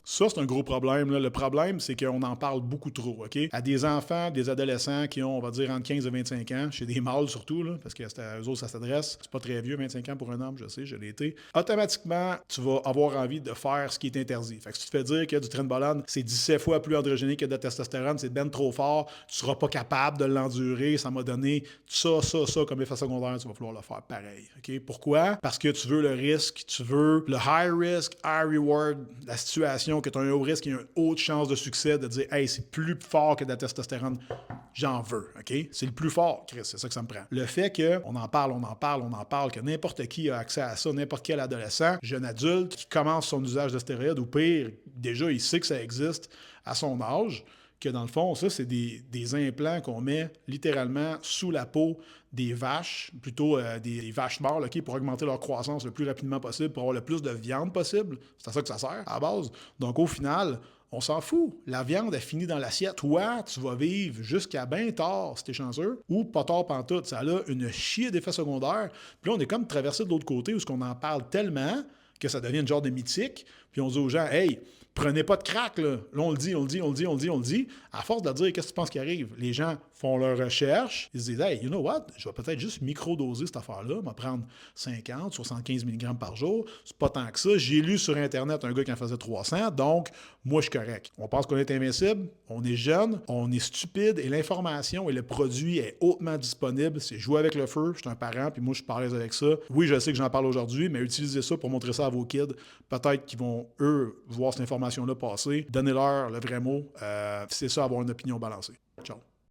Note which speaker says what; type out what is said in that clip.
Speaker 1: Ça, c'est un gros problème, là. Le problème, c'est qu'on en parle beaucoup trop, OK? À des enfants, des adolescents qui ont, on va dire, entre 15 et 25 ans, chez des mâles surtout, là, parce que c'est à eux autres, ça s'adresse. C'est pas très vieux, 25 ans pour un homme, je sais, je l'ai été. Automatiquement, tu vas avoir envie de faire ce qui est interdit. Fait que si tu te fais dire que du trenbolone, c'est 17 fois plus androgénique que de la testostérone, c'est ben trop fort, tu seras pas capable de l'endurer, ça m'a donné ça comme effet secondaire, tu vas falloir le faire pareil, OK? Pourquoi? Parce que tu veux le risque, tu veux le high risk, high reward, la situation que tu as un haut risque et une haute chance de succès de dire hey, c'est plus fort que de la testostérone, j'en veux, OK? C'est le plus fort, Chris, c'est ça que ça me prend. Le fait qu'on en parle, que n'importe qui a accès à ça, n'importe quel adolescent, jeune adulte qui commence son usage de stéroïdes, ou pire, déjà il sait que ça existe à son âge, que dans le fond, ça, c'est des implants qu'on met littéralement sous la peau des vaches, plutôt des vaches mâles, OK, pour augmenter leur croissance le plus rapidement possible, pour avoir le plus de viande possible. C'est à ça que ça sert, à la base. Donc, au final, on s'en fout. La viande est finie dans l'assiette. Toi, tu vas vivre jusqu'à bien tard, si t'es chanceux, ou pas tard pantoute. Ça a une chier d'effets secondaires. Puis là, on est comme traversé de l'autre côté où on en parle tellement que ça devient une genre de mythique. Puis on dit aux gens, hey, prenez pas de crack, là. Là, on le dit. À force de dire, qu'est-ce que tu penses qui arrive? Les gens font leurs recherches. Ils se disent, hey, you know what? Je vais peut-être juste micro-doser cette affaire-là. Je vais prendre 50, 75 mg par jour. C'est pas tant que ça. J'ai lu sur Internet un gars qui en faisait 300. Donc, moi, je suis correct. On pense qu'on est invincible. On est jeune. On est stupide. Et l'information et le produit est hautement disponible. C'est jouer avec le feu. Je suis un parent. Puis moi, je suis pas à l'aise avec ça. Oui, je sais que j'en parle aujourd'hui, mais utilisez ça pour montrer ça à vos kids. Peut-être qu'ils vont, eux, voir cette information-là passer. Donnez-leur le vrai mot. C'est ça, avoir une opinion balancée. Ciao.